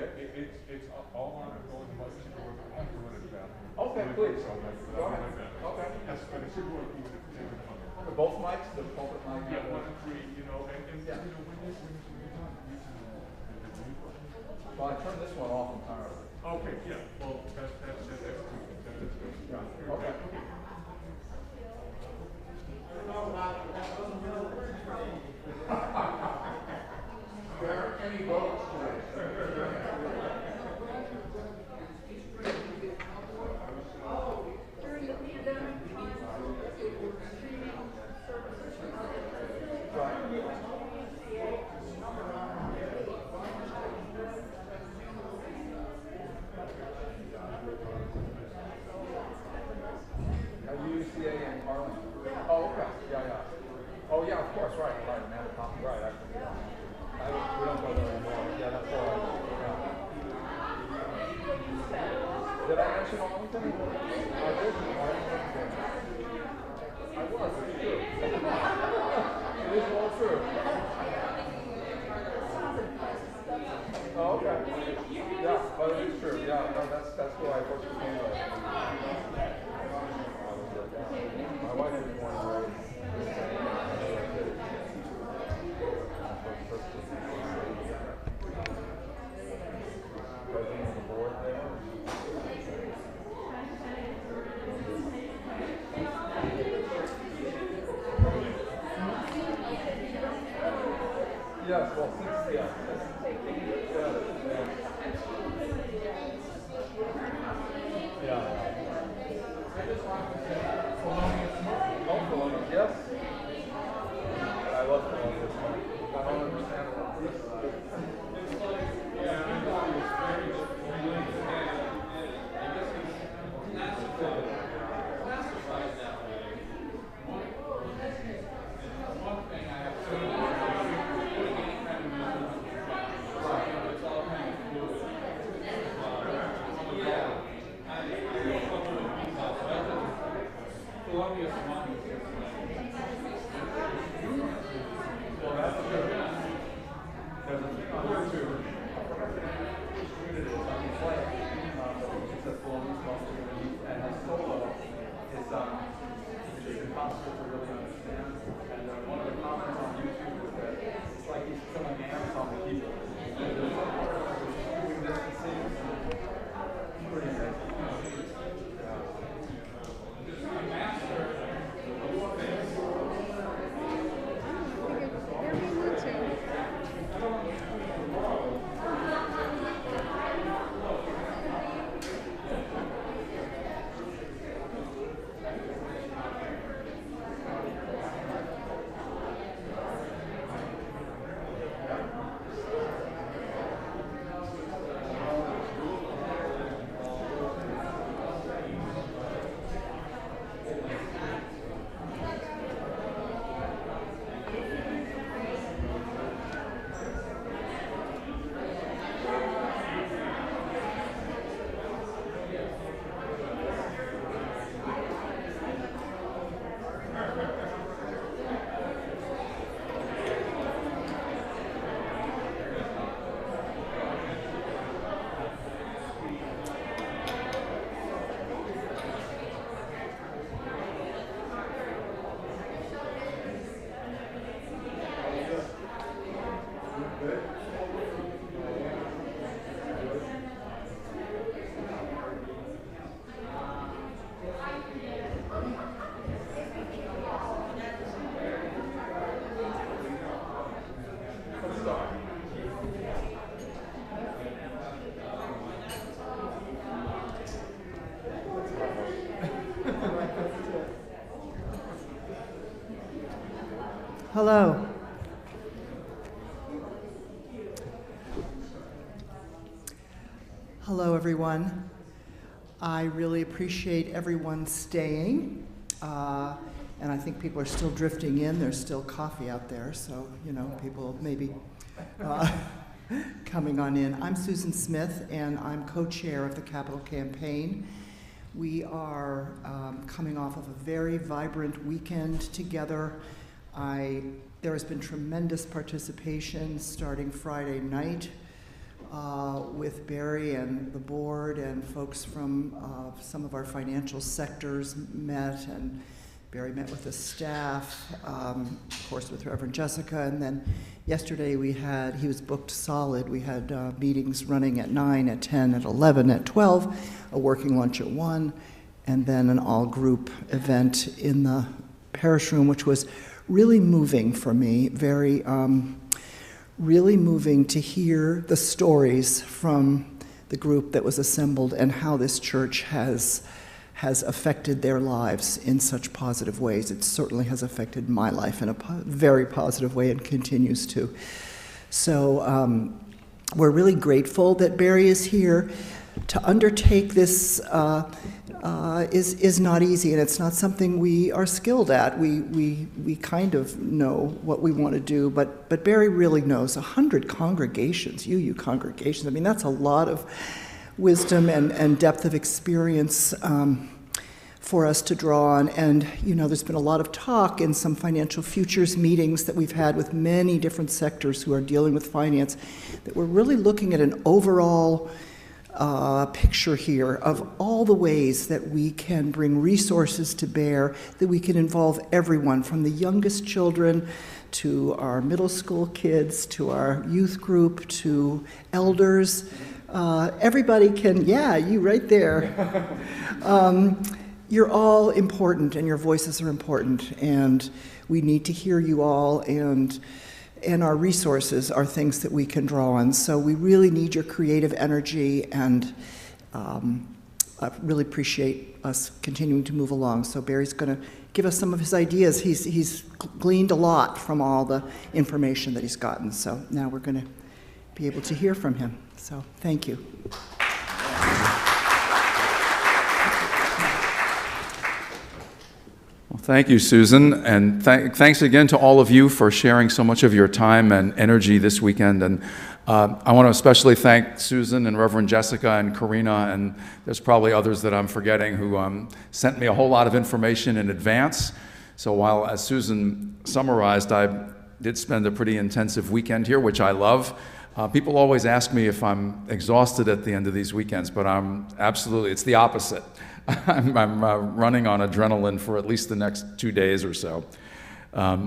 Okay. It's all on it, going to like, should go with the bathroom. Okay, please. So Go ahead. Okay. Yes, but it should go with the For both mics, the pulpit mic? Yeah, 1 and 3, you know, and Yeah. you know, when you're done using the new one. Well, I turned this one off entirely. Okay, yeah, well, that's good. Yeah. Okay. There aren't any votes today. During the pandemic time, it was streaming services. UCA and Harlem. Oh, okay. Yeah. Oh, yeah, of course, right. Amanda Thompson, right. We don't go there anymore. Yeah, that's all right. Yeah. Did I mention Arlington? I did. I was, it's true. It is all true. Oh, okay. Yeah, but it is true. Yeah, no, that's who I worked with anyway. My wife was born and raised. President of the board there. Yes, well, since, yeah. Polonius, yes. I love Polonius. I don't understand Hello. Hello, everyone. I really appreciate everyone staying. And I think people are still drifting in. There's still coffee out there, so, you know, people maybe coming on in. I'm Susan Smith, and I'm co-chair of the Capital Campaign. We are coming off of a very vibrant weekend together. There has been tremendous participation starting Friday night with Barry and the board, and folks from some of our financial sectors met, and Barry met with the staff, of course with Reverend Jessica, and then yesterday he was booked solid. We had meetings running at 9, at 10, at 11, at 12, a working lunch at 1, and then an all-group event in the parish room, which was really moving for me, very really moving to hear the stories from the group that was assembled and how this church has affected their lives in such positive ways. It certainly has affected my life in a very positive way and continues to. So we're really grateful that Barry is here. To undertake this is not easy, and it's not something we are skilled at. We kind of know what we want to do, but Barry really knows. 100 congregations, UU congregations. I mean, that's a lot of wisdom and depth of experience for us to draw on. And, you know, there's been a lot of talk in some financial futures meetings that we've had with many different sectors who are dealing with finance, that we're really looking at an overall picture here of all the ways that we can bring resources to bear, that we can involve everyone, from the youngest children to our middle school kids, to our youth group, to elders. Everybody can, yeah, you right there. You're all important, and your voices are important, and we need to hear you all, and our resources are things that we can draw on. So we really need your creative energy, and I really appreciate us continuing to move along. So Barry's going to give us some of his ideas. He's gleaned a lot from all the information that he's gotten. So now we're going to be able to hear from him. So thank you. Well, thank you, Susan, and thanks again to all of you for sharing so much of your time and energy this weekend. And I want to especially thank Susan and Reverend Jessica and Karina, and there's probably others that I'm forgetting, who sent me a whole lot of information in advance. So while, as Susan summarized, I did spend a pretty intensive weekend here, which I love. People always ask me if I'm exhausted at the end of these weekends, but it's the opposite. I'm running on adrenaline for at least the next 2 days or so.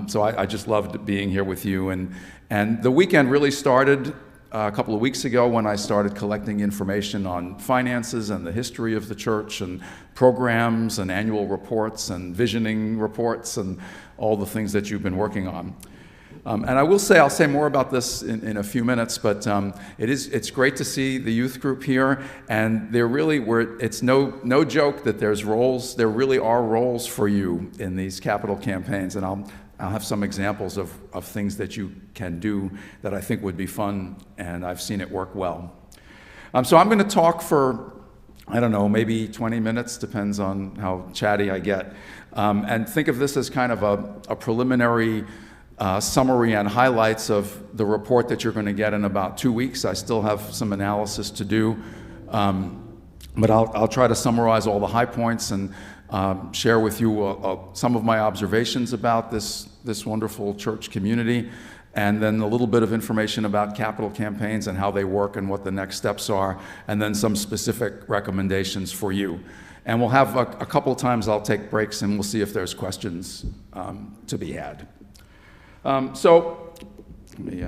So I just loved being here with you. And the weekend really started a couple of weeks ago when I started collecting information on finances and the history of the church, and programs and annual reports and visioning reports and all the things that you've been working on. And I'll say more about this in a few minutes, but it's great to see the youth group here, and it's no joke that there really are roles for you in these capital campaigns, and I'll have some examples of things that you can do that I think would be fun, and I've seen it work well. So I'm going to talk for, I don't know, maybe 20 minutes, depends on how chatty I get, and think of this as kind of a preliminary summary and highlights of the report that you're going to get in about 2 weeks. I still have some analysis to do, but I'll try to summarize all the high points and share with you some of my observations about this wonderful church community, and then a little bit of information about capital campaigns and how they work and what the next steps are, and then some specific recommendations for you. And we'll have a couple times I'll take breaks, and we'll see if there's questions to be had. So let me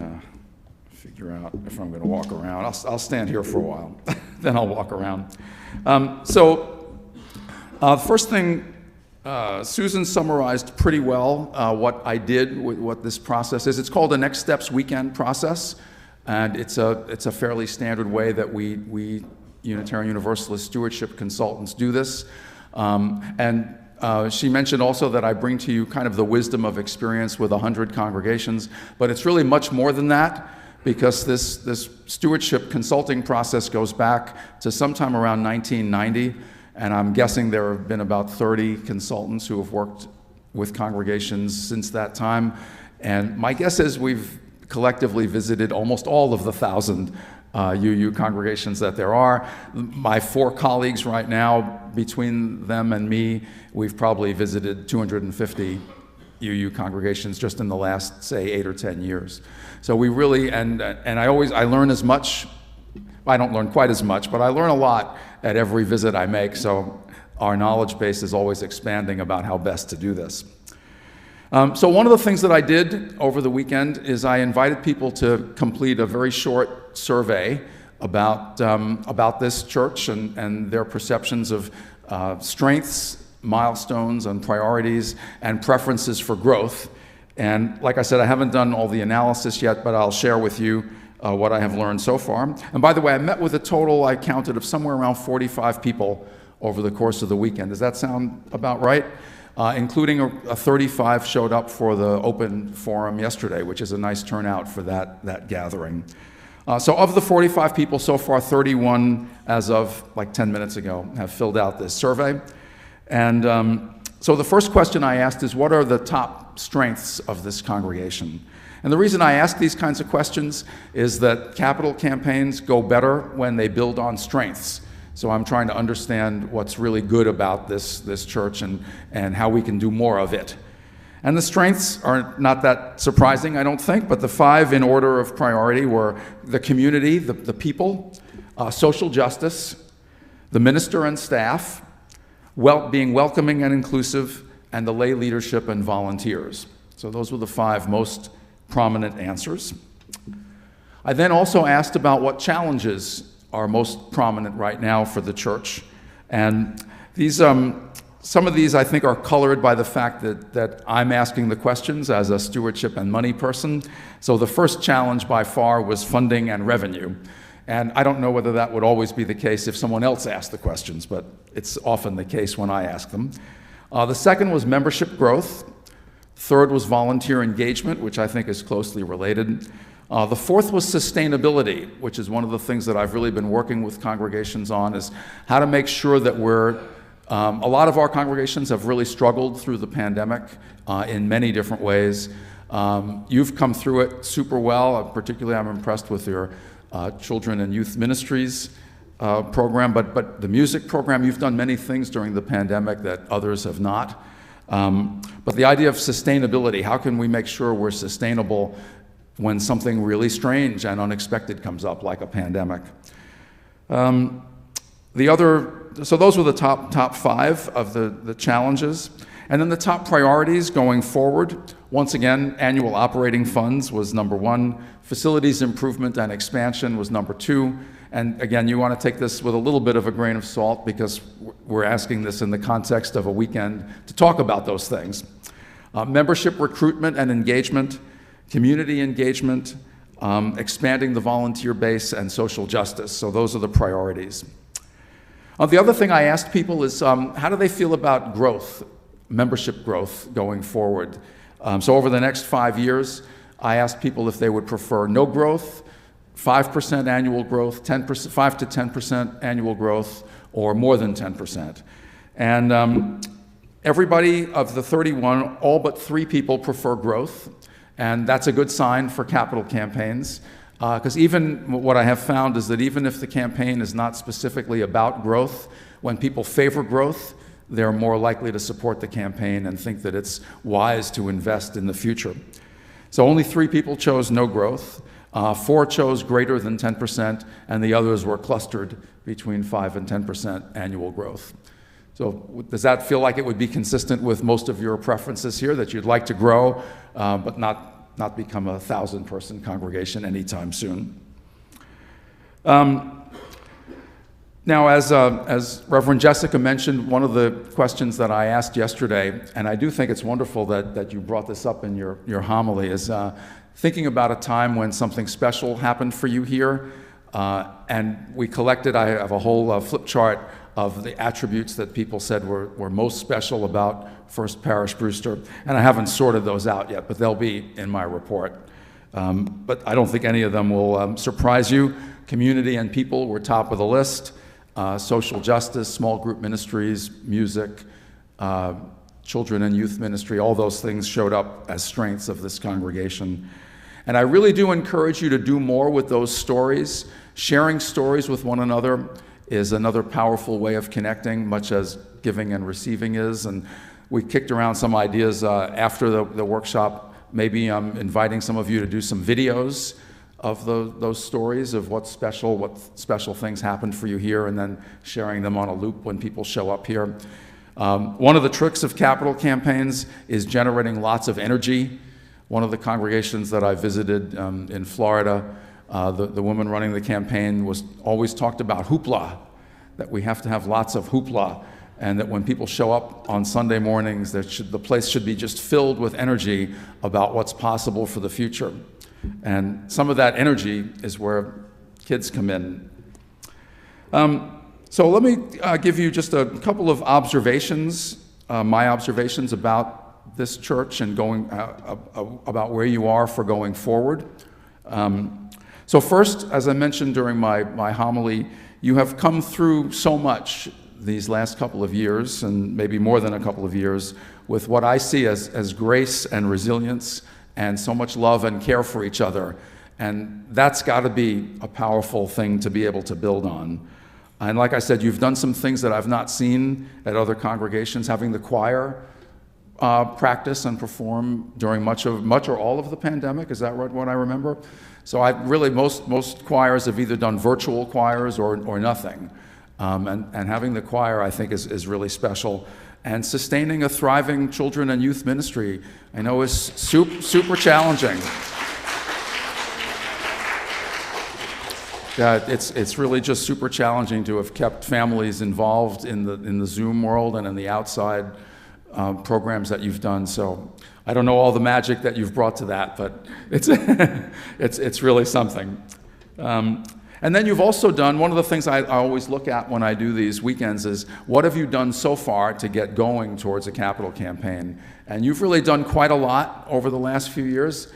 figure out if I'm going to walk around. I'll stand here for a while, then I'll walk around. The first thing, Susan summarized pretty well what I did, what this process is. It's called a Next Steps Weekend process, and it's a fairly standard way that we Unitarian Universalist stewardship consultants do this. She mentioned also that I bring to you kind of the wisdom of experience with 100 congregations, but it's really much more than that, because this stewardship consulting process goes back to sometime around 1990, and I'm guessing there have been about 30 consultants who have worked with congregations since that time, and my guess is we've collectively visited almost all of the 1,000 UU congregations that there are. My 4 colleagues right now, between them and me, we've probably visited 250 UU congregations just in the last, say, 8 or 10 years. So we really, and I learn as much I don't learn quite as much, but I learn a lot at every visit I make, so our knowledge base is always expanding about how best to do this. So one of the things that I did over the weekend is I invited people to complete a very short survey about this church and their perceptions of strengths, milestones, and priorities, and preferences for growth. And like I said, I haven't done all the analysis yet, but I'll share with you what I have learned so far. And by the way, I met with a total, I counted, of somewhere around 45 people over the course of the weekend. Does that sound about right? Including a 35 showed up for the open forum yesterday, which is a nice turnout for that gathering. So of the 45 people so far, 31, as of like 10 minutes ago, have filled out this survey. And so the first question I asked is, what are the top strengths of this congregation? And the reason I ask these kinds of questions is that capital campaigns go better when they build on strengths. So I'm trying to understand what's really good about this church and how we can do more of it. And the strengths are not that surprising, I don't think, but the 5 in order of priority were the community, the people, social justice, the minister and staff, being welcoming and inclusive, and the lay leadership and volunteers. So those were the 5 most prominent answers. I then also asked about what challenges are most prominent right now for the church. And these, some of these I think are colored by the fact that I'm asking the questions as a stewardship and money person. So the first challenge by far was funding and revenue. And I don't know whether that would always be the case if someone else asked the questions, but it's often the case when I ask them. The second was membership growth. Third was volunteer engagement, which I think is closely related. The fourth was sustainability, which is one of the things that I've really been working with congregations on, is how to make sure that a lot of our congregations have really struggled through the pandemic in many different ways. You've come through it super well. Particularly, I'm impressed with your children and youth ministries program, but the music program, you've done many things during the pandemic that others have not. But the idea of sustainability, how can we make sure we're sustainable when something really strange and unexpected comes up, like a pandemic? So those were the top 5 of the challenges. And then the top priorities going forward, once again, annual operating funds was number 1, facilities improvement and expansion was number 2. And again, you want to take this with a little bit of a grain of salt, because we're asking this in the context of a weekend to talk about those things. Membership recruitment and engagement, community engagement, expanding the volunteer base, and social justice. So those are the priorities. The other thing I asked people is, how do they feel about growth, membership growth going forward? So over the next 5 years, I asked people if they would prefer no growth, 5% annual growth, 10%, 5 to 10% annual growth, or more than 10%. And everybody of the 31, all but 3 people prefer growth. And that's a good sign for capital campaigns, because even what I have found is that even if the campaign is not specifically about growth, when people favor growth, they're more likely to support the campaign and think that it's wise to invest in the future. So only 3 people chose no growth, 4 chose greater than 10%, and the others were clustered between 5 and 10% annual growth. So does that feel like it would be consistent with most of your preferences here, that you'd like to grow, but not become a 1,000-person congregation anytime soon? Now, as Reverend Jessica mentioned, one of the questions that I asked yesterday, and I do think it's wonderful that you brought this up in your homily, is thinking about a time when something special happened for you here. And we collected, I have a whole flip chart of the attributes that people said were most special about First Parish Brewster. And I haven't sorted those out yet, but they'll be in my report. But I don't think any of them will surprise you. Community and people were top of the list. Social justice, small group ministries, music, children and youth ministry, all those things showed up as strengths of this congregation. And I really do encourage you to do more with those stories. Sharing stories with one another is another powerful way of connecting, much as giving and receiving is. And we kicked around some ideas after the workshop, maybe inviting some of you to do some videos of those stories of what special things happened for you here, and then sharing them on a loop when people show up here. One of the tricks of capital campaigns is generating lots of energy. One of the congregations that I visited in Florida, the woman running the campaign always talked about hoopla, that we have to have lots of hoopla, and that when people show up on Sunday mornings, the place should be just filled with energy about what's possible for the future. And some of that energy is where kids come in. So let me give you just a couple of observations, my observations about this church and about where you are for going forward. So first, as I mentioned during my homily, you have come through so much these last couple of years, and maybe more than a couple of years, with what I see as grace and resilience and so much love and care for each other. And that's got to be a powerful thing to be able to build on. And like I said, you've done some things that I've not seen at other congregations, having the choir practice and perform during much or all of the pandemic. Is that what I remember? So most choirs have either done virtual choirs or nothing. And having the choir, I think, is really special. And sustaining a thriving children and youth ministry, I know, is super challenging. Yeah, it's really just super challenging to have kept families involved in the Zoom world and in the outside programs that you've done. So I don't know all the magic that you've brought to that, but it's really something. And then you've also done, one of the things I always look at when I do these weekends is, what have you done so far to get going towards a capital campaign? And you've really done quite a lot over the last few years.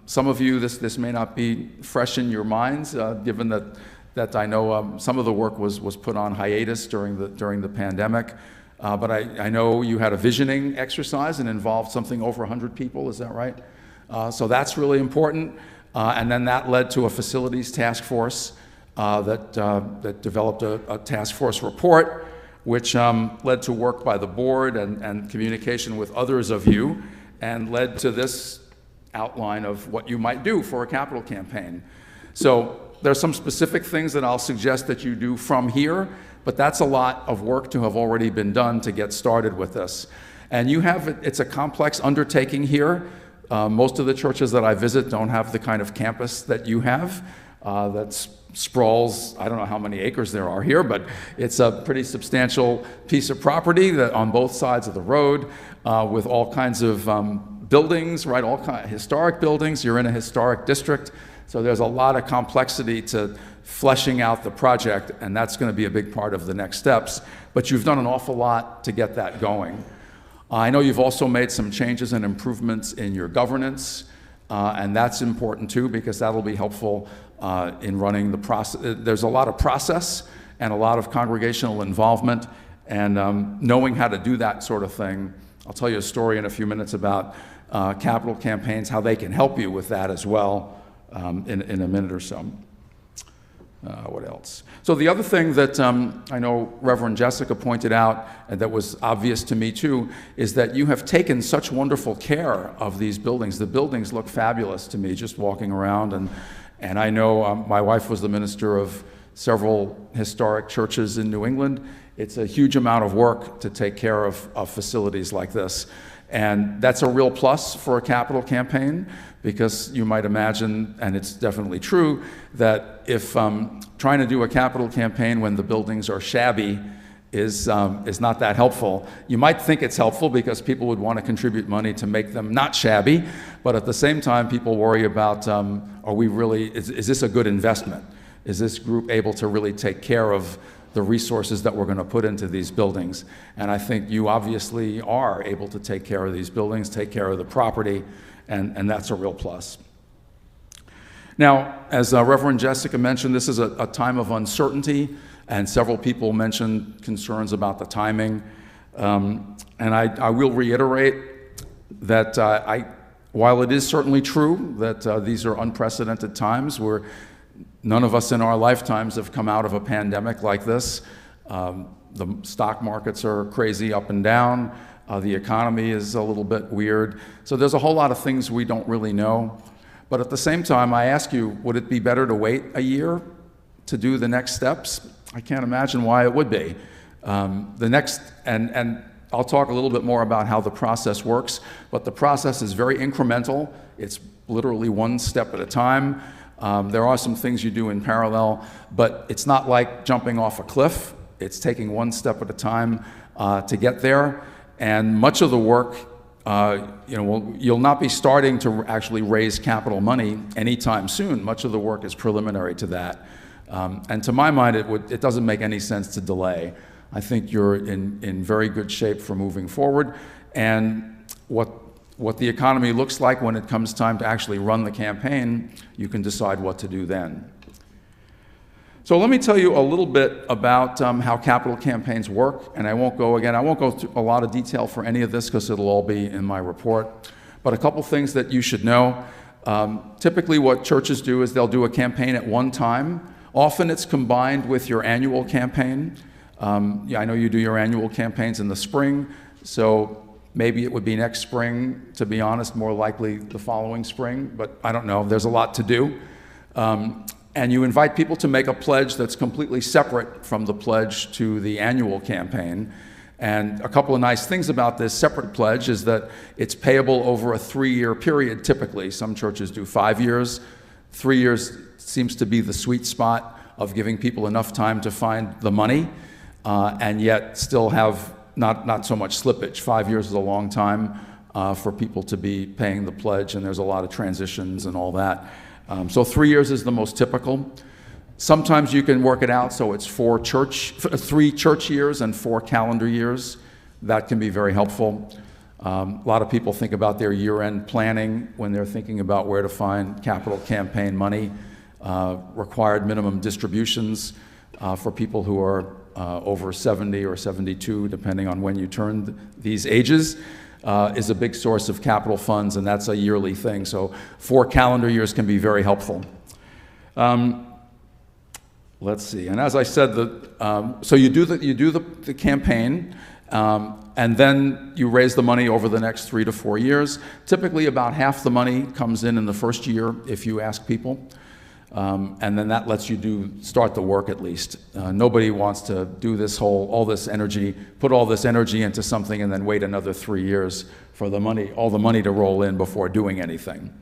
Some of you, this may not be fresh in your minds, given that I know some of the work was put on hiatus during the pandemic. But I know you had a visioning exercise and involved something over 100 people, is that right? So that's really important. And then that led to a facilities task force that developed a task force report, which led to work by the board and communication with others of you, and led to this outline of what you might do for a capital campaign. So there's some specific things that I'll suggest that you do from here, but that's a lot of work to have already been done to get started with this. And it's a complex undertaking here. Most of the churches that I visit don't have the kind of campus that you have that sprawls, I don't know how many acres there are here, but it's a pretty substantial piece of property that on both sides of the road with all kinds of buildings, right? All kinds of historic buildings. You're in a historic district, so there's a lot of complexity to fleshing out the project, and that's going to be a big part of the next steps. But you've done an awful lot to get that going. I know you've also made some changes and improvements in your governance, and that's important too, because that'll be helpful in running the process. There's a lot of process and a lot of congregational involvement, and knowing how to do that sort of thing. I'll tell you a story in a few minutes about capital campaigns, how they can help you with that as well in a minute or so. What else? So the other thing that I know Reverend Jessica pointed out, and that was obvious to me too, is that you have taken such wonderful care of these buildings. The buildings look fabulous to me just walking around, and I know my wife was the minister of several historic churches in New England. It's a huge amount of work to take care of facilities like this. And that's a real plus for a capital campaign, because you might imagine, and it's definitely true, that if trying to do a capital campaign when the buildings are shabby is not that helpful. You might think it's helpful because people would want to contribute money to make them not shabby, but at the same time, people worry about, is this a good investment? Is this group able to really take care of the resources that we're going to put into these buildings? And I think you obviously are able to take care of these buildings, take care of the property, and that's a real plus. Now, as Reverend Jessica mentioned, this is a time of uncertainty, and several people mentioned concerns about the timing. And I will reiterate that while it is certainly true that these are unprecedented times where none of us in our lifetimes have come out of a pandemic like this. The stock markets are crazy up and down. The economy is a little bit weird. So there's a whole lot of things we don't really know. But at the same time, I ask you, would it be better to wait a year to do the next steps? I can't imagine why it would be. And I'll talk a little bit more about how the process works, but the process is very incremental. It's literally one step at a time. There are some things you do in parallel, but it's not like jumping off a cliff. It's taking one step at a time to get there. And much of the work, you'll not be starting to actually raise capital money anytime soon. Much of the work is preliminary to that. And to my mind, it doesn't make any sense to delay. I think you're in very good shape for moving forward. And what the economy looks like when it comes time to actually run the campaign, you can decide what to do then. So let me tell you a little bit about how capital campaigns work, and I won't go through a lot of detail for any of this because it'll all be in my report. But a couple things that you should know. Typically what churches do is they'll do a campaign at one time. Often it's combined with your annual campaign. Yeah, I know you do your annual campaigns in the spring, so maybe it would be next spring, to be honest, more likely the following spring, but I don't know. There's a lot to do. And you invite people to make a pledge that's completely separate from the pledge to the annual campaign. And a couple of nice things about this separate pledge is that it's payable over a 3-year period typically. Some churches do 5 years. 3 years seems to be the sweet spot of giving people enough time to find the money and yet still have not so much slippage. 5 years is a long time for people to be paying the pledge, and there's a lot of transitions and all that. So 3 years is the most typical. Sometimes you can work it out so it's 3 church years and 4 calendar years. That can be very helpful. A lot of people think about their year-end planning when they're thinking about where to find capital campaign money. Required minimum distributions for people who are over 70 or 72, depending on when you turned these ages, is a big source of capital funds, and that's a yearly thing. So 4 calendar years can be very helpful. Let's see. And as I said, so you do the campaign, and then you raise the money over the next 3 to 4 years. Typically, about half the money comes in the first year if you ask people. And then that lets you start the work at least. Nobody wants to do all this energy, put all this energy into something and then wait another 3 years for all the money to roll in before doing anything.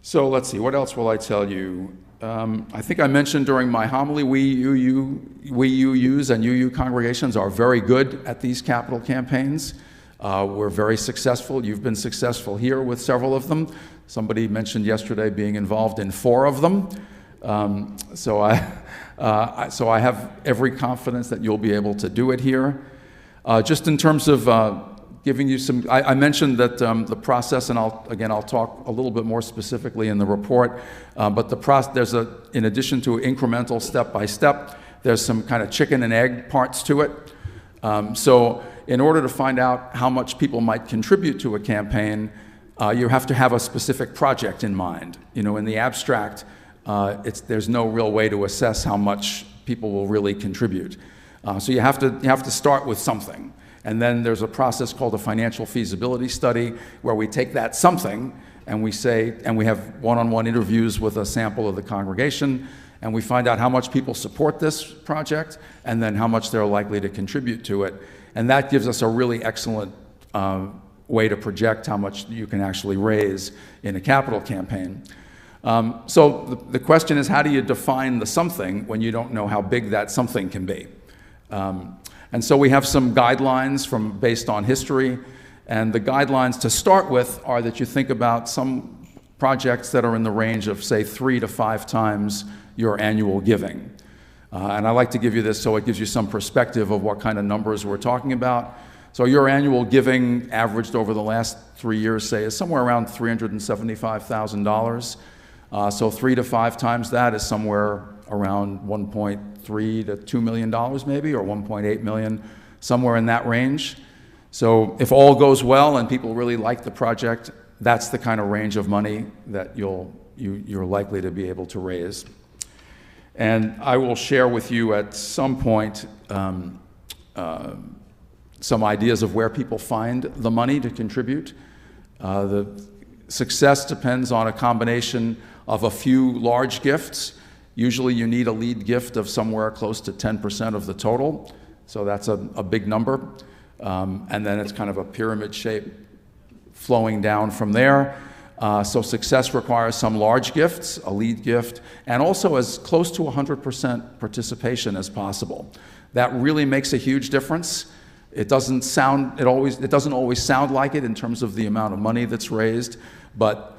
So let's see, what else will I tell you? I think I mentioned during my homily, we UUs and UU congregations are very good at these capital campaigns. We're very successful. You've been successful here with several of them. Somebody mentioned yesterday being involved in 4 of them. So I have every confidence that you'll be able to do it here. Just in terms of giving you some, I mentioned that the process, and I'll talk a little bit more specifically in the report, but in addition to incremental step by step, there's some kind of chicken and egg parts to it. So in order to find out how much people might contribute to a campaign, you have to have a specific project in mind. In the abstract, there's no real way to assess how much people will really contribute. So you have to start with something. And then there's a process called a financial feasibility study where we take that something and we have one-on-one interviews with a sample of the congregation, and we find out how much people support this project and then how much they're likely to contribute to it. And that gives us a really excellent way to project how much you can actually raise in a capital campaign. So the question is, how do you define the something when you don't know how big that something can be? And so we have some guidelines based on history, and the guidelines to start with are that you think about some projects that are in the range of, say, 3 to 5 times your annual giving. And I like to give you this so it gives you some perspective of what kind of numbers we're talking about. So your annual giving averaged over the last 3 years, say, is somewhere around $375,000. So 3 to 5 times that is somewhere around $1.3 to $2 million maybe, or $1.8 million, somewhere in that range. So if all goes well and people really like the project, that's the kind of range of money that you're likely to be able to raise. And I will share with you at some point some ideas of where people find the money to contribute. success depends on a combination of a few large gifts. Usually you need a lead gift of somewhere close to 10% of the total, so that's a big number. And then it's kind of a pyramid shape flowing down from there. So success requires some large gifts, a lead gift, and also as close to 100% participation as possible. That really makes a huge difference. It doesn't always sound like it in terms of the amount of money that's raised, but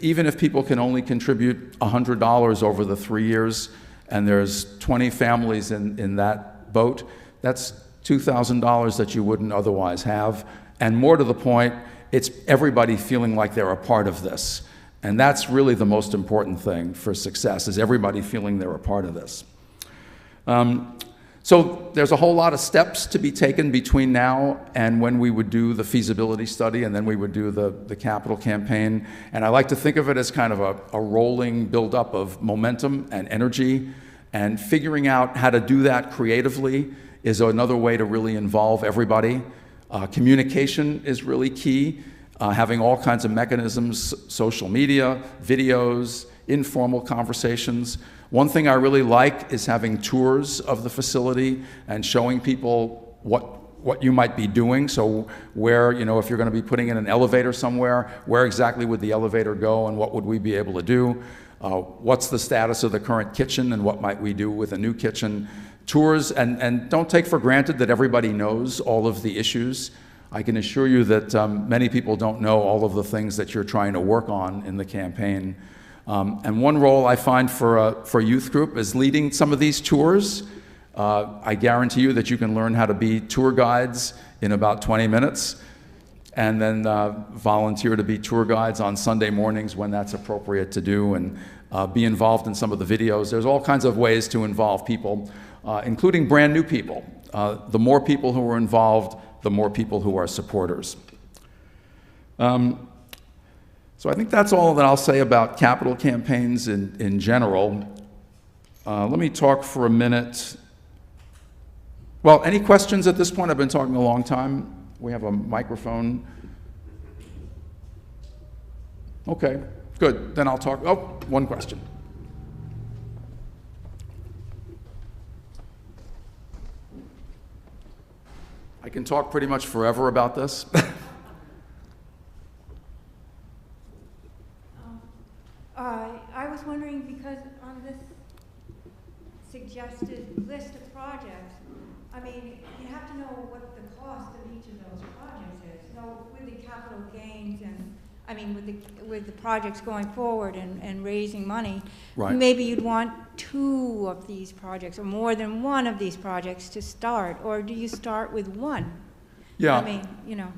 even if people can only contribute $100 over the 3 years, and there's 20 families in that boat, that's $2,000 that you wouldn't otherwise have. And more to the point, it's everybody feeling like they're a part of this. And that's really the most important thing for success, is everybody feeling they're a part of this. So there's a whole lot of steps to be taken between now and when we would do the feasibility study, and then we would do the capital campaign. And I like to think of it as kind of a rolling buildup of momentum and energy, and figuring out how to do that creatively is another way to really involve everybody. Communication is really key, having all kinds of mechanisms, social media, videos, informal conversations. One thing I really like is having tours of the facility and showing people what you might be doing. So where, if you're going to be putting in an elevator somewhere, where exactly would the elevator go and what would we be able to do? What's the status of the current kitchen and what might we do with a new kitchen? Tours, and don't take for granted that everybody knows all of the issues. I can assure you that many people don't know all of the things that you're trying to work on in the campaign. And one role I find for a youth group is leading some of these tours. I guarantee you that you can learn how to be tour guides in about 20 minutes, and then volunteer to be tour guides on Sunday mornings when that's appropriate to do, and be involved in some of the videos. There's all kinds of ways to involve people, including brand new people. The more people who are involved, the more people who are supporters. So I think that's all that I'll say about capital campaigns in general. Let me talk for a minute. Well, any questions at this point? I've been talking a long time. We have a microphone. Okay, good. Then I'll talk. Oh, one question. I can talk pretty much forever about this. I was wondering, because on this suggested list of projects, I mean, you have to know what the cost of each of those projects is. So with the capital gains and, I mean, with the projects going forward and raising money, right, maybe you'd want 2 of these projects or more than 1 of these projects to start, or do you start with 1? Yeah. I mean,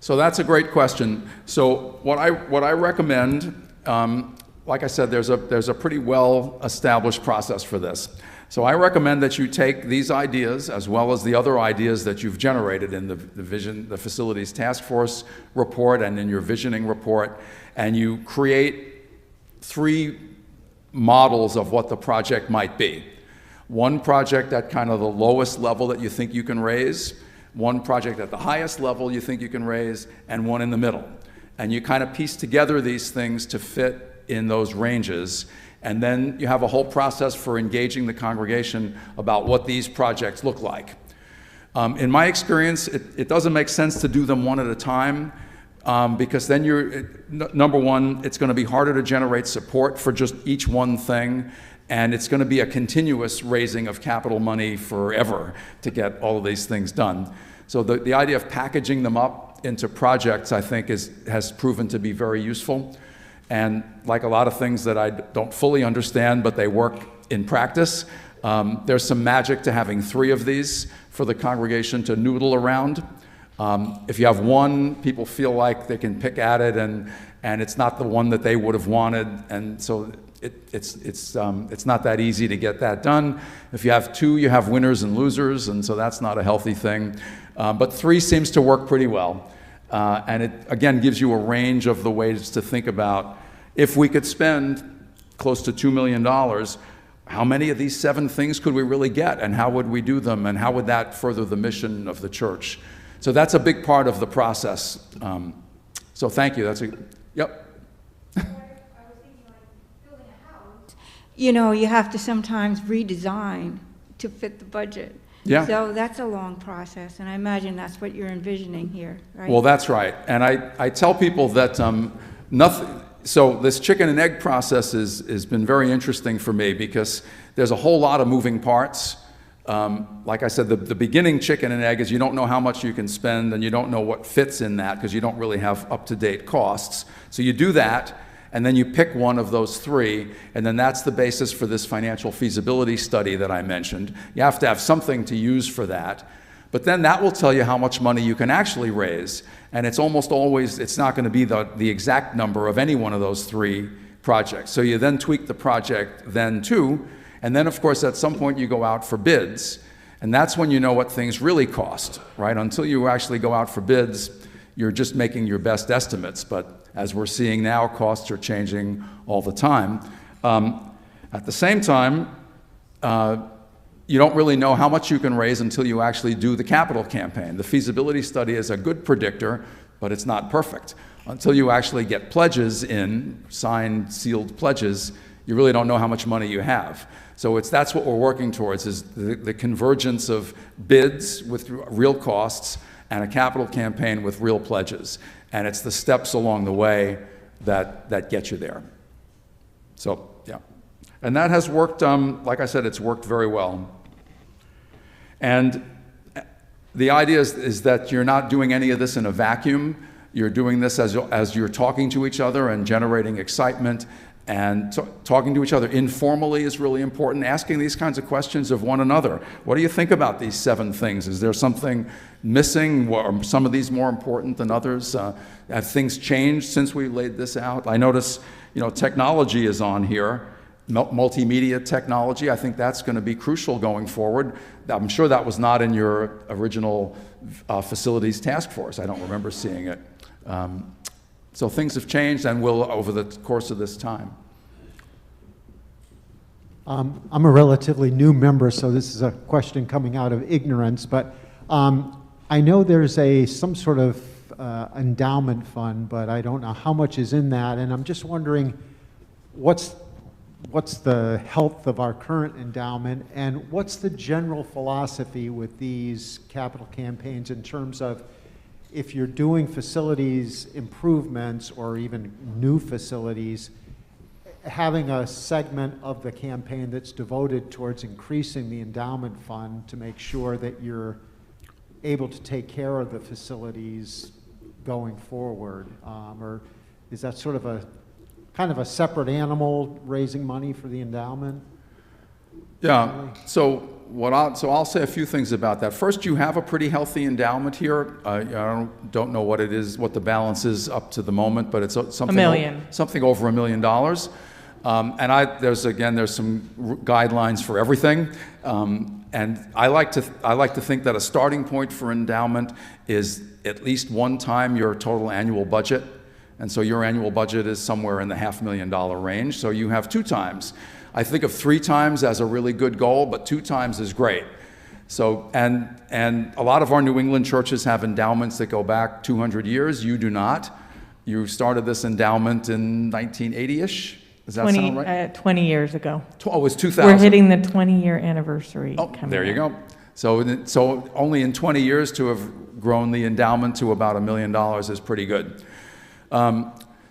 So that's a great question. So what I recommend, like I said, there's a pretty well-established process for this. So I recommend that you take these ideas as well as the other ideas that you've generated in the Facilities Task Force report and in your visioning report, and you create 3 models of what the project might be. One project at kind of the lowest level that you think you can raise, one project at the highest level you think you can raise, and one in the middle. And you kind of piece together these things to fit in those ranges. And then you have a whole process for engaging the congregation about what these projects look like. In my experience, it doesn't make sense to do them one at a time, because then number one, it's going to be harder to generate support for just each one thing, and it's going to be a continuous raising of capital money forever to get all of these things done. So the idea of packaging them up into projects, I think, has proven to be very useful. And like a lot of things that I don't fully understand, but they work in practice, there's some magic to having 3 of these for the congregation to noodle around. If you have one, people feel like they can pick at it, and it's not the one that they would have wanted, and so it's not that easy to get that done. If you have 2, you have winners and losers, and so that's not a healthy thing. But 3 seems to work pretty well. And it, again, gives you a range of the ways to think about, if we could spend close to $2 million, how many of these 7 things could we really get, and how would we do them, and how would that further the mission of the church? So that's a big part of the process. So thank you. Yep. you know, you have to sometimes redesign to fit the budget. Yeah. So that's a long process, and I imagine that's what you're envisioning here, right? Well, that's right. And I tell people that nothing, so this chicken and egg process has been very interesting for me because there's a whole lot of moving parts. Like I said, the beginning chicken and egg is you don't know how much you can spend and you don't know what fits in that because you don't really have up-to-date costs. So you do that, and then you pick one of those three, and then that's the basis for this financial feasibility study that I mentioned. You have to have something to use for that. But then that will tell you how much money you can actually raise. And it's almost always, it's not going to be the exact number of any one of those three projects. So you then tweak the project then too. And then, of course, at some point you go out for bids. And that's when you know what things really cost, right? Until you actually go out for bids, you're just making your best estimates. But as we're seeing now, costs are changing all the time. At the same time, you don't really know how much you can raise until you actually do the capital campaign. The feasibility study is a good predictor, but it's not perfect. Until you actually get pledges in, signed, sealed pledges, you really don't know how much money you have. So that's what we're working towards, is the convergence of bids with real costs and a capital campaign with real pledges. And it's the steps along the way that get you there. So, yeah. And that has worked, like I said, it's worked very well. And the idea is that you're not doing any of this in a vacuum. You're doing this as you're talking to each other and generating excitement, and talking to each other informally is really important. Asking these kinds of questions of one another. What do you think about these 7 things? Is there something missing? Are some of these more important than others? Have things changed since we laid this out? I notice, you know, technology is on here. Multimedia technology, I think that's going to be crucial going forward. I'm sure that was not in your original facilities task force. I don't remember seeing it. So things have changed and will over the course of this time. I'm a relatively new member, so this is a question coming out of ignorance, but I know there's some sort of endowment fund, but I don't know how much is in that, and I'm just wondering what's the health of our current endowment, and what's the general philosophy with these capital campaigns in terms of if you're doing facilities improvements or even new facilities, having a segment of the campaign that's devoted towards increasing the endowment fund to make sure that you're able to take care of the facilities going forward? Or is that sort of a kind of a separate animal, raising money for the endowment? Yeah, so I'll say a few things about that. First, you have a pretty healthy endowment here. I don't know what it is, what the balance is up to the moment, but it's something, something over $1 million. And there's some guidelines for everything. And I like to think that a starting point for endowment is at least 1 time your total annual budget. And so your annual budget is somewhere in the $500,000 range. So you have 2 times. I think of 3 times as a really good goal, but 2 times is great. So, and a lot of our New England churches have endowments that go back 200 years. You do not. You started this endowment in 1980-ish. Does that sound right? 20 years ago. Oh, it was 2000. We're hitting the 20-year anniversary. Oh, there you go. So only in 20 years to have grown the endowment to about $1 million is pretty good.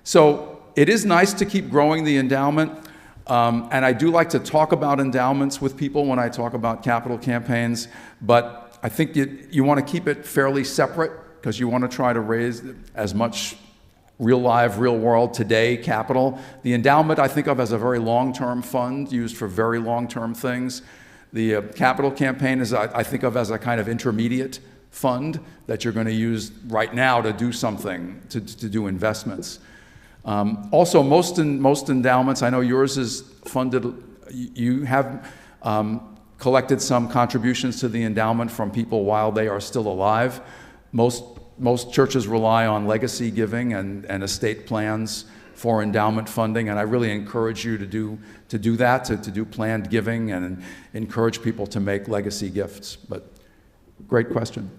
So it is nice to keep growing the endowment. And I do like to talk about endowments with people when I talk about capital campaigns, but I think you want to keep it fairly separate because you want to try to raise as much real world, today capital. The endowment I think of as a very long-term fund used for very long-term things. The capital campaign is I think of as a kind of intermediate fund that you're going to use right now to do something, to do investments. Also, most endowments, I know yours is funded, you have collected some contributions to the endowment from people while they are still alive. Most churches rely on legacy giving and estate plans for endowment funding, and I really encourage you to do that, to do planned giving and encourage people to make legacy gifts. But great question.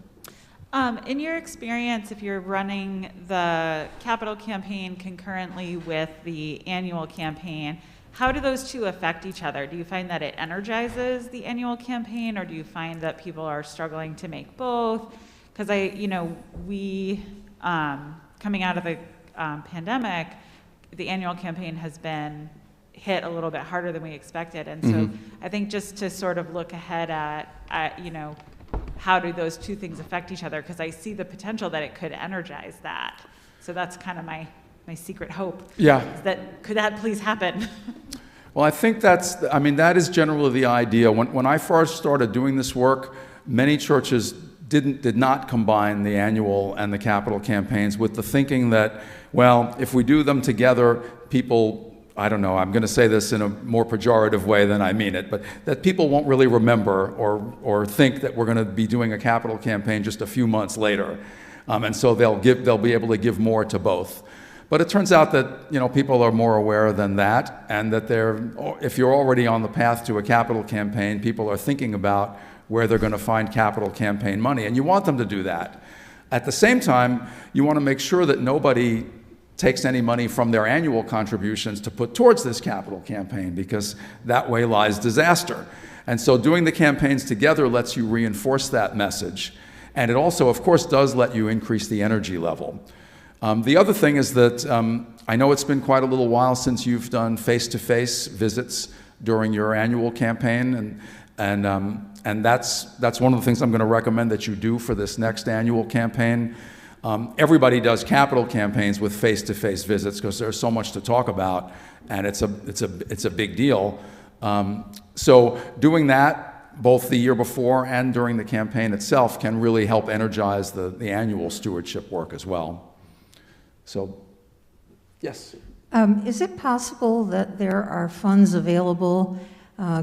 In your experience, if you're running the capital campaign concurrently with the annual campaign, how do those two affect each other? Do you find that it energizes the annual campaign, or do you find that people are struggling to make both? Because we, coming out of the pandemic, the annual campaign has been hit a little bit harder than we expected. And so I think just to sort of look ahead at how do those two things affect each other? Because I see the potential that it could energize that. So that's kind of my secret hope. Yeah. Could that please happen? Well, I think that is generally the idea. When I first started doing this work, many churches did not combine the annual and the capital campaigns with the thinking that, well, if we do them together, people, I don't know, I'm going to say this in a more pejorative way than I mean it, but that people won't really remember or think that we're going to be doing a capital campaign just a few months later. And so they'll be able to give more to both. But it turns out that people are more aware than that, and that if you're already on the path to a capital campaign, people are thinking about where they're going to find capital campaign money, and you want them to do that. At the same time, you want to make sure that nobody takes any money from their annual contributions to put towards this capital campaign, because that way lies disaster. And so doing the campaigns together lets you reinforce that message. And it also, of course, does let you increase the energy level. The other thing is that I know it's been quite a little while since you've done face-to-face visits during your annual campaign, and that's one of the things I'm going to recommend that you do for this next annual campaign. Everybody does capital campaigns with face-to-face visits because there's so much to talk about, and it's a big deal. So doing that both the year before and during the campaign itself can really help energize the annual stewardship work as well. So, yes. Is it possible that there are funds available,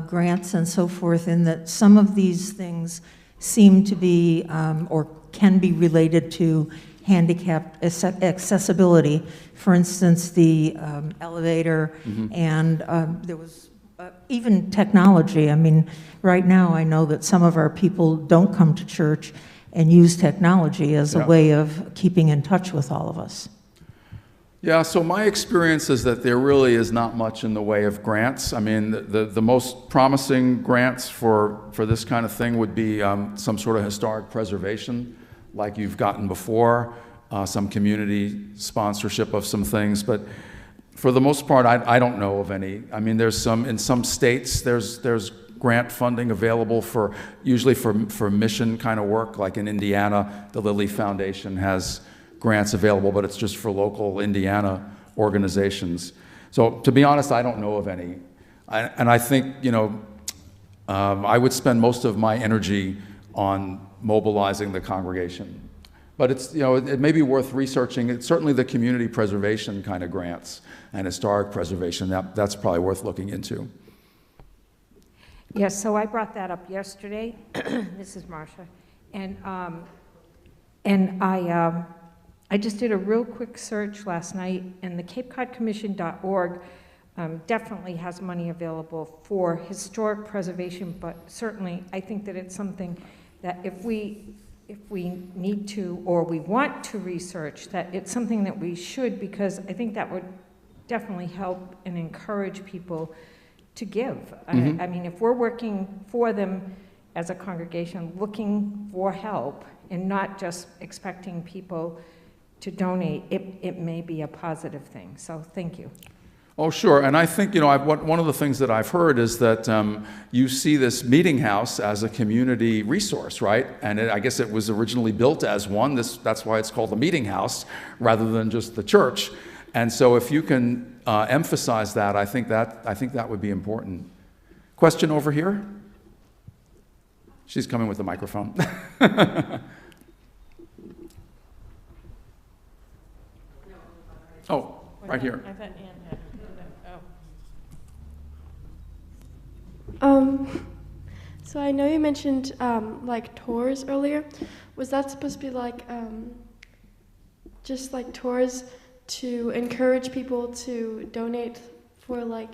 grants and so forth, and that some of these things seem to be or can be related to handicap accessibility? For instance, the elevator, and there was even technology. I mean, right now I know that some of our people don't come to church and use technology as a way of keeping in touch with all of us. Yeah, so my experience is that there really is not much in the way of grants. I mean, the most promising grants for this kind of thing would be some sort of historic preservation, like you've gotten before, some community sponsorship of some things. But for the most part, I don't know of any. I mean, in some states, there's grant funding available usually for mission kind of work, like in Indiana, the Lilly Foundation has grants available, but it's just for local Indiana organizations. So to be honest, I don't know of any. And I think, I would spend most of my energy on mobilizing the congregation. But it may be worth researching. It's certainly the community preservation kind of grants and historic preservation, that's probably worth looking into. Yes, so I brought that up yesterday. This is Marsha. And I just did a real quick search last night, and the CapeCodCommission.org definitely has money available for historic preservation, but certainly I think that it's something that if we need to or we want to research, that it's something that we should, because I think that would definitely help and encourage people to give. I mean, if we're working for them as a congregation, looking for help and not just expecting people to donate, it may be a positive thing. So thank you. Oh, sure. And I think, one of the things that I've heard is that you see this meeting house as a community resource, right? And I guess it was originally built as one. That's why it's called the meeting house rather than just the church. And so if you can emphasize that, I think that would be important. Question over here? She's coming with the microphone. Oh, right here. I thought Ann had. So I know you mentioned like tours earlier. Was that supposed to be like just like tours to encourage people to donate for like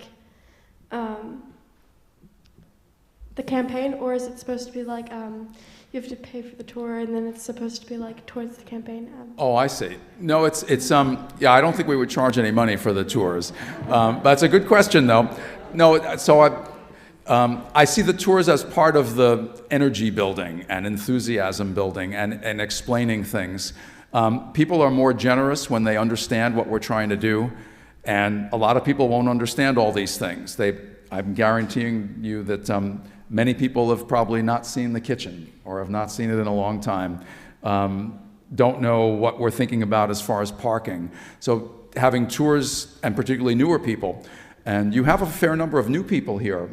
the campaign, or is it supposed to be like you have to pay for the tour, and then it's supposed to be like towards the campaign. Oh, I see. No, it's yeah, I don't think we would charge any money for the tours. That's a good question, though. No, so I see the tours as part of the energy building and enthusiasm building and explaining things. People are more generous when they understand what we're trying to do, and a lot of people won't understand all these things. I'm guaranteeing you that many people have probably not seen the kitchen or have not seen it in a long time, don't know what we're thinking about as far as parking. So having tours, and particularly newer people, and you have a fair number of new people here.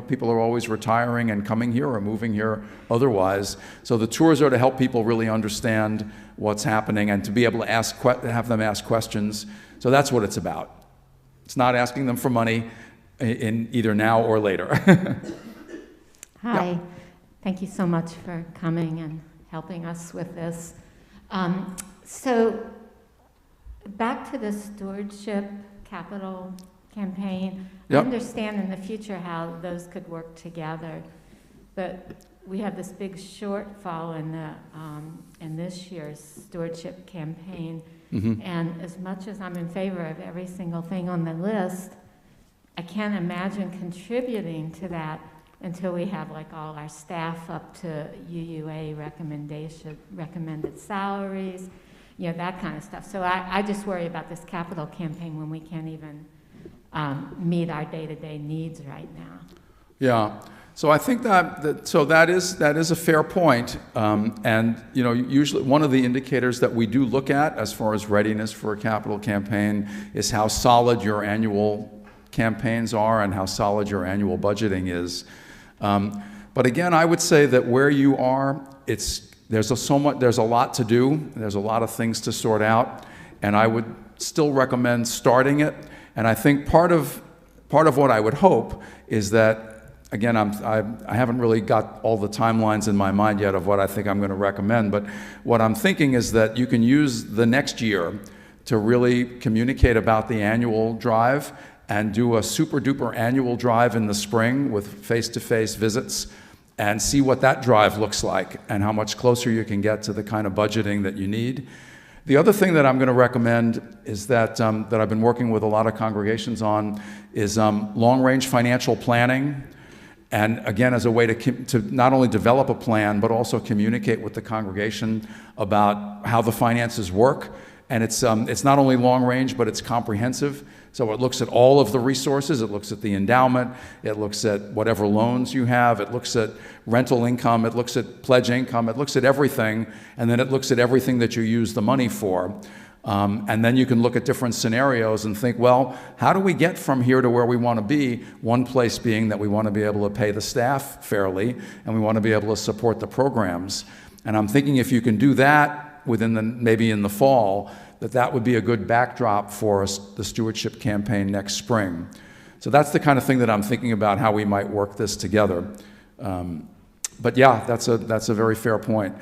People are always retiring and coming here or moving here otherwise. So the tours are to help people really understand what's happening and to be able to have them ask questions. So that's what it's about. It's not asking them for money in either now or later. Hi. Yeah. Thank you so much for coming and helping us with this. So back to the stewardship capital campaign. Yep. I understand in the future how those could work together, but we have this big shortfall in this year's stewardship campaign. Mm-hmm. And as much as I'm in favor of every single thing on the list, I can't imagine contributing to that until we have like all our staff up to UUA recommended salaries, that kind of stuff. So I just worry about this capital campaign when we can't even meet our day-to-day needs right now. Yeah. So I think that is a fair point. And usually one of the indicators that we do look at as far as readiness for a capital campaign is how solid your annual campaigns are and how solid your annual budgeting is. But again, I would say that where you are, there's a lot to do. There's a lot of things to sort out, and I would still recommend starting it. And I think part of what I would hope is that, again, I haven't really got all the timelines in my mind yet of what I think I'm going to recommend, but what I'm thinking is that you can use the next year to really communicate about the annual drive and do a super duper annual drive in the spring with face-to-face visits and see what that drive looks like and how much closer you can get to the kind of budgeting that you need. The other thing that I'm going to recommend is that I've been working with a lot of congregations on is long-range financial planning. And again, as a way to not only develop a plan, but also communicate with the congregation about how the finances work. And it's not only long range, but it's comprehensive. So it looks at all of the resources. It looks at the endowment. It looks at whatever loans you have. It looks at rental income. It looks at pledge income. It looks at everything. And then it looks at everything that you use the money for. And then you can look at different scenarios and think, well, how do we get from here to where we want to be? One place being that we want to be able to pay the staff fairly, and we want to be able to support the programs. And I'm thinking if you can do that maybe in the fall, that would be a good backdrop for the stewardship campaign next spring. So that's the kind of thing that I'm thinking about how we might work this together. But yeah, that's a very fair point.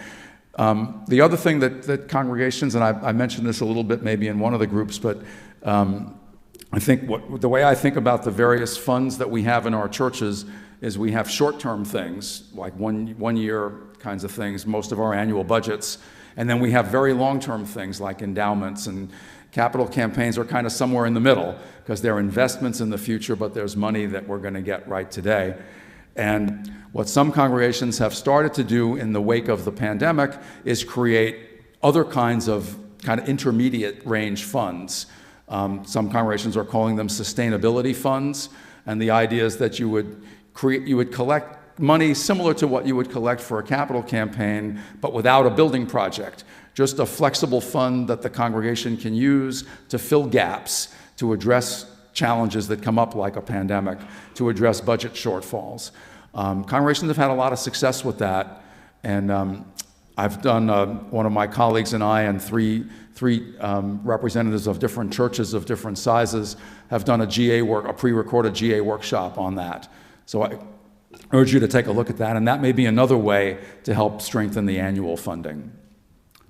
The other thing that congregations, and I mentioned this a little bit maybe in one of the groups, but I think the way I think about the various funds that we have in our churches is we have short-term things, like one-year kinds of things, most of our annual budgets, and then we have very long-term things like endowments, and capital campaigns are kind of somewhere in the middle because they're investments in the future, but there's money that we're going to get right today. And what some congregations have started to do in the wake of the pandemic is create other kinds of intermediate range funds. Some congregations are calling them sustainability funds, and the idea is that you would collect money similar to what you would collect for a capital campaign, but without a building project. Just a flexible fund that the congregation can use to fill gaps, to address challenges that come up like a pandemic, to address budget shortfalls. Congregations have had a lot of success with that, and I've done, one of my colleagues and I and three representatives of different churches of different sizes have done a pre-recorded GA workshop on that. So I urge you to take a look at that, and that may be another way to help strengthen the annual funding.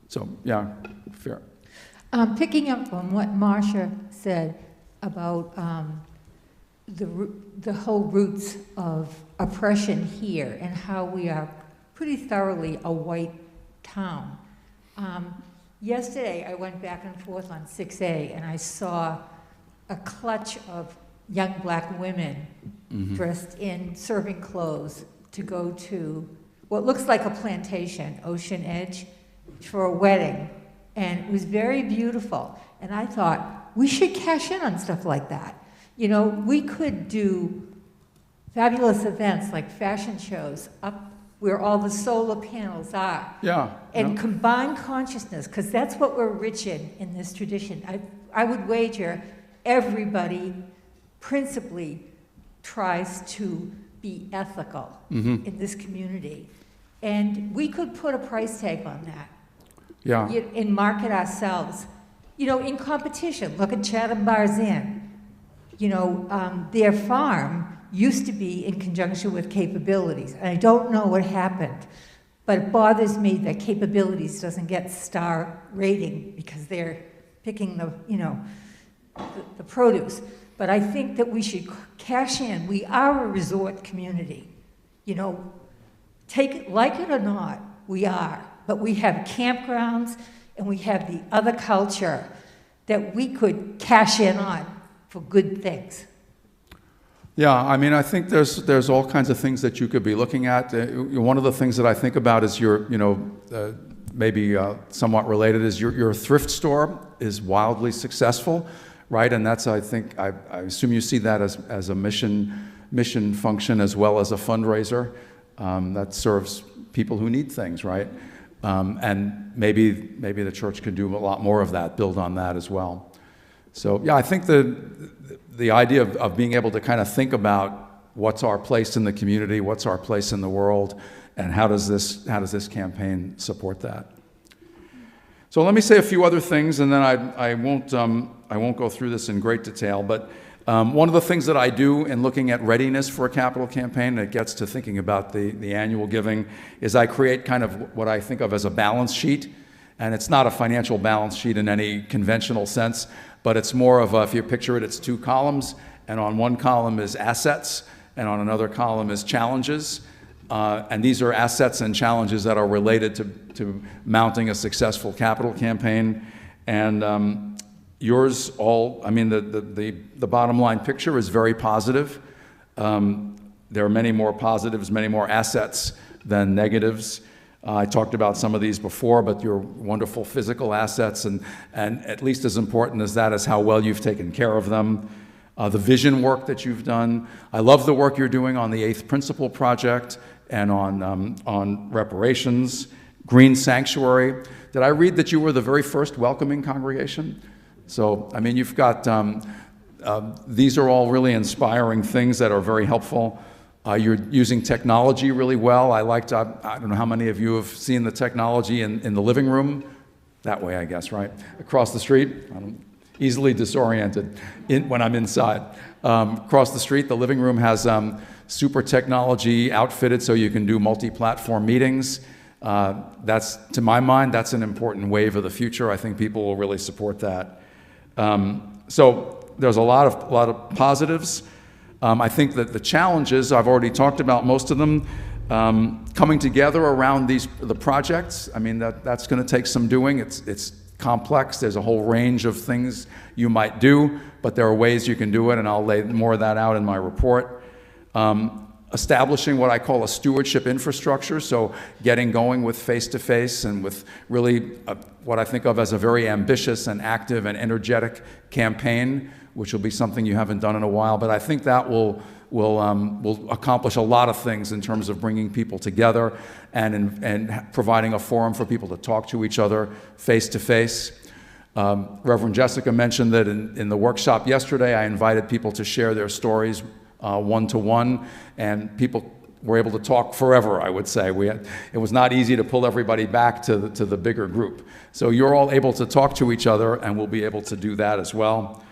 So yeah, fair. Picking up on what Marcia said about the whole roots of oppression here and how we are pretty thoroughly a white town. Yesterday, I went back and forth on 6A, and I saw a clutch of young black women dressed in serving clothes to go to what looks like a plantation, Ocean Edge, for a wedding. And it was very beautiful. And I thought, we should cash in on stuff like that. You know, we could do fabulous events like fashion shows up where all the solar panels are. Yeah. And combine consciousness, because that's what we're rich in this tradition. I would wager everybody principally tries to be ethical in this community. And we could put a price tag on that. Yeah. And market ourselves. You know, in competition, look at Chatham Bar's Inn. You know, their farm used to be in conjunction with Capabilities. And I don't know what happened, but it bothers me that Capabilities doesn't get star rating because they're picking the, you know, the produce. But I think that we should cash in. We are a resort community. You know, take it, like it or not, we are. But we have campgrounds and we have the other culture that we could cash in on for good things. Yeah, I mean, I think there's all kinds of things that you could be looking at. One of the things that I think about is maybe somewhat related is your thrift store is wildly successful, right? And that's, I think, I assume you see that as a mission function as well as a fundraiser that serves people who need things, right? And maybe the church could do a lot more of that, build on that as well. So yeah, I think the idea of being able to kind of think about what's our place in the community, what's our place in the world, and how does this campaign support that? So let me say a few other things, and then I won't go through this in great detail. But one of the things that I do in looking at readiness for a capital campaign, that gets to thinking about the annual giving, is I create kind of what I think of as a balance sheet. And it's not a financial balance sheet in any conventional sense, but it's more of if you picture it, it's two columns, and on one column is assets, and on another column is challenges. And these are assets and challenges that are related to mounting a successful capital campaign. And yours all, I mean, the bottom line picture is very positive. There are many more positives, many more assets than negatives. I talked about some of these before, but your wonderful physical assets, and at least as important as that is how well you've taken care of them. The vision work that you've done. I love the work you're doing on the 8th Principle Project and on reparations, Green Sanctuary. Did I read that you were the very first welcoming congregation? So, I mean, you've got, these are all really inspiring things that are very helpful. You're using technology really well. I don't know how many of you have seen the technology in the living room. That way, I guess, right? Across the street. I'm easily disoriented when I'm inside. Across the street, the living room has super technology outfitted so you can do multi-platform meetings. That's, to my mind, that's an important wave of the future. I think people will really support that. So there's a lot of positives. I think that the challenges, I've already talked about most of them, coming together around the projects. I mean, that's going to take some doing. It's complex. There's a whole range of things you might do, but there are ways you can do it, and I'll lay more of that out in my report. Establishing what I call a stewardship infrastructure, so getting going with face-to-face and with really what I think of as a very ambitious and active and energetic campaign, which will be something you haven't done in a while. But I think that will accomplish a lot of things in terms of bringing people together and providing a forum for people to talk to each other face-to-face. Reverend Jessica mentioned that in the workshop yesterday, I invited people to share their stories one-to-one, and people were able to talk forever, I would say. It was not easy to pull everybody back to the bigger group. So you're all able to talk to each other, and we'll be able to do that as well.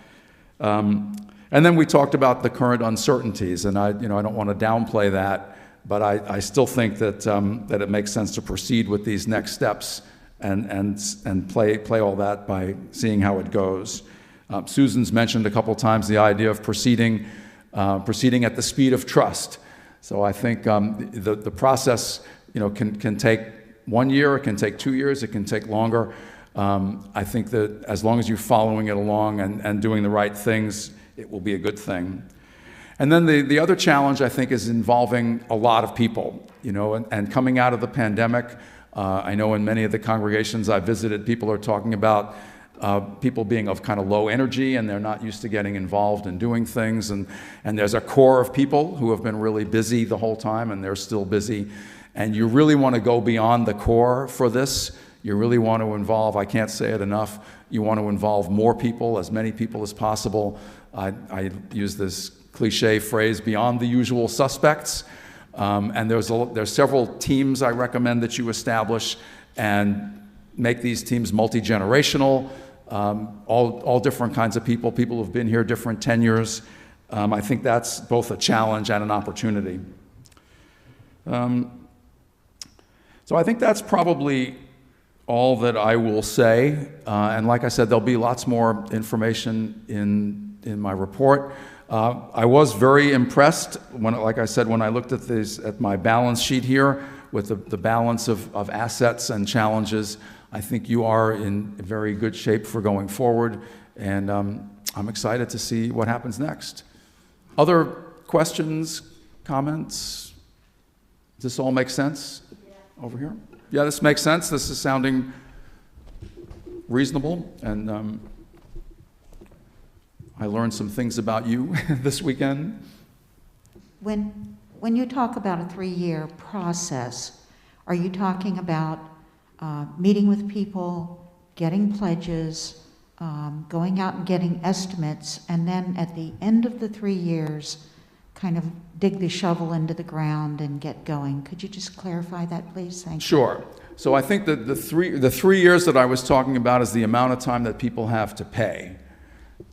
And then we talked about the current uncertainties, and I don't want to downplay that, but I still think that it makes sense to proceed with these next steps and play all that by seeing how it goes. Susan's mentioned a couple times the idea of proceeding at the speed of trust. So I think the process, can take 1 year, it can take 2 years, it can take longer. I think that as long as you're following it along and doing the right things, it will be a good thing. And then the other challenge, I think, is involving a lot of people, and coming out of the pandemic, I know in many of the congregations I've visited, people are talking about people being of kind of low energy, and they're not used to getting involved in doing things, and there's a core of people who have been really busy the whole time, and they're still busy, and you really want to go beyond the core for this. You really want to involve, I can't say it enough, you want to involve more people, as many people as possible. I use this cliche phrase, beyond the usual suspects. And there's several teams I recommend that you establish and make these teams multi-generational, all different kinds of people who've been here different tenures. I think that's both a challenge and an opportunity. So I think that's probably all that I will say. And like I said, there'll be lots more information in my report. I was very impressed like I said, when I looked at my balance sheet here with the balance of assets and challenges. I think you are in very good shape for going forward, and I'm excited to see what happens next. Other questions, comments? Does this all make sense over here? Yeah, this makes sense. This is sounding reasonable, and I learned some things about you this weekend. When you talk about a 3-year process, are you talking about meeting with people, getting pledges, going out and getting estimates, and then at the end of the 3 years, kind of dig the shovel into the ground and get going? Could you just clarify that, please? Thank you. Sure. So I think that the 3 years that I was talking about is the amount of time that people have to pay.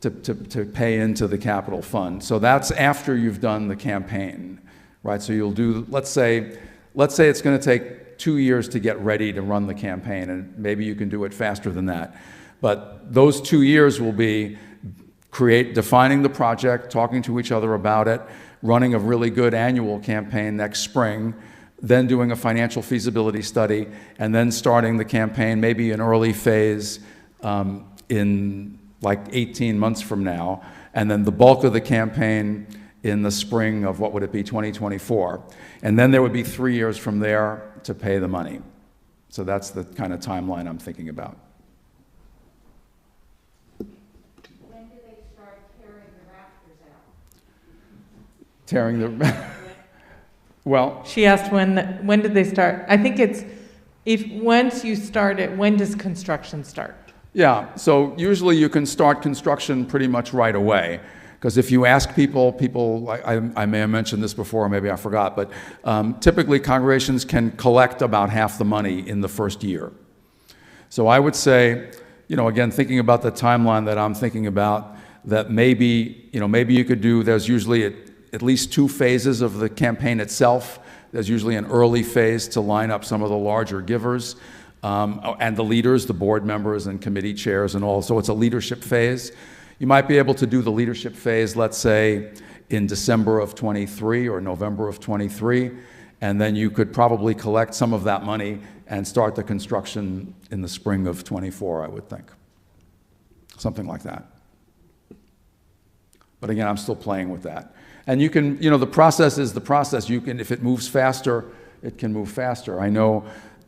To pay into the capital fund. So that's after you've done the campaign, right? So you'll do, let's say it's going to take 2 years to get ready to run the campaign, and maybe you can do it faster than that. But those 2 years will be defining the project, talking to each other about it, running a really good annual campaign next spring, then doing a financial feasibility study, and then starting the campaign, maybe an early phase in like 18 months from now, and then the bulk of the campaign in the spring of, what would it be, 2024. And then there would be 3 years from there to pay the money. So that's the kind of timeline I'm thinking about. When do they start tearing the rafters out? Tearing the, well. She asked when did they start? I think it's, once you start it, when does construction start? Yeah, so usually you can start construction pretty much right away, because if you ask people, I may have mentioned this before, maybe I forgot, but typically congregations can collect about half the money in the first year. So I would say, again, thinking about the timeline that I'm thinking about, that maybe you could do, there's usually at least 2 phases of the campaign itself. There's usually an early phase to line up some of the larger givers. And the leaders, the board members and committee chairs and all. So it's a leadership phase. You might be able to do the leadership phase, let's say, in December of 23 or November of 23, and then you could probably collect some of that money and start the construction in the spring of 24, I would think. Something like that. But again, I'm still playing with that. And you can, the process is the process. You can, if it moves faster, it can move faster.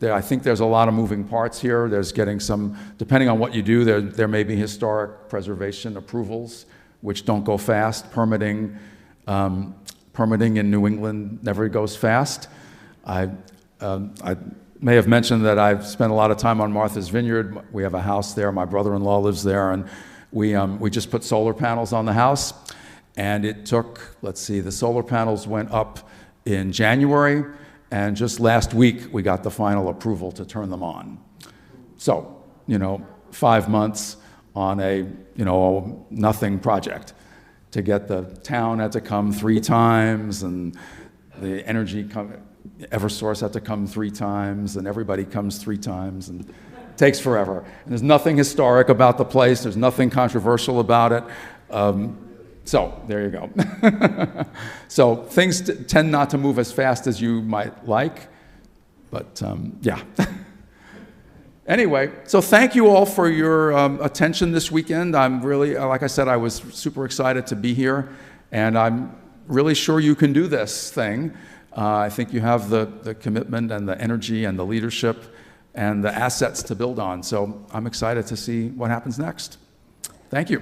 I think there's a lot of moving parts here. There's getting some, depending on what you do, there may be historic preservation approvals, which don't go fast. Permitting in New England never goes fast. I may have mentioned that I've spent a lot of time on Martha's Vineyard. We have a house there. My brother-in-law lives there, and we just put solar panels on the house. And it took, let's see, the solar panels went up in January. And just last week, we got the final approval to turn them on. So, 5 months on a, nothing project. To get the town had to come 3 times, and the Eversource had to come 3 times, and everybody comes 3 times, and it takes forever. And there's nothing historic about the place. There's nothing controversial about it. So there you go. So things tend not to move as fast as you might like, but yeah. Anyway, so thank you all for your attention this weekend. I'm really, like I said, I was super excited to be here, and I'm really sure you can do this thing. I think you have the commitment and the energy and the leadership and the assets to build on. So I'm excited to see what happens next. Thank you.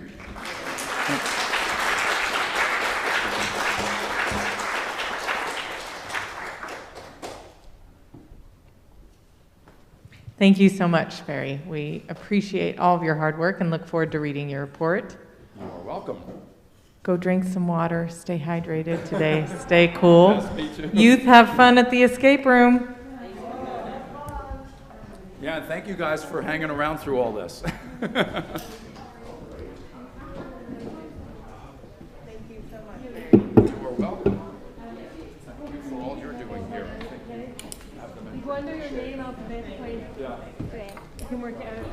Thank you so much, Barry. We appreciate all of your hard work and look forward to reading your report. You are welcome. Go drink some water, stay hydrated today, stay cool. Yes, me too. Youth, have fun at the escape room. Yeah, and thank you guys for hanging around through all this. Thank you so much, Barry. You are welcome. Thank you for all you're doing here. You go under your name, I'll put it. Yeah. You can work it out.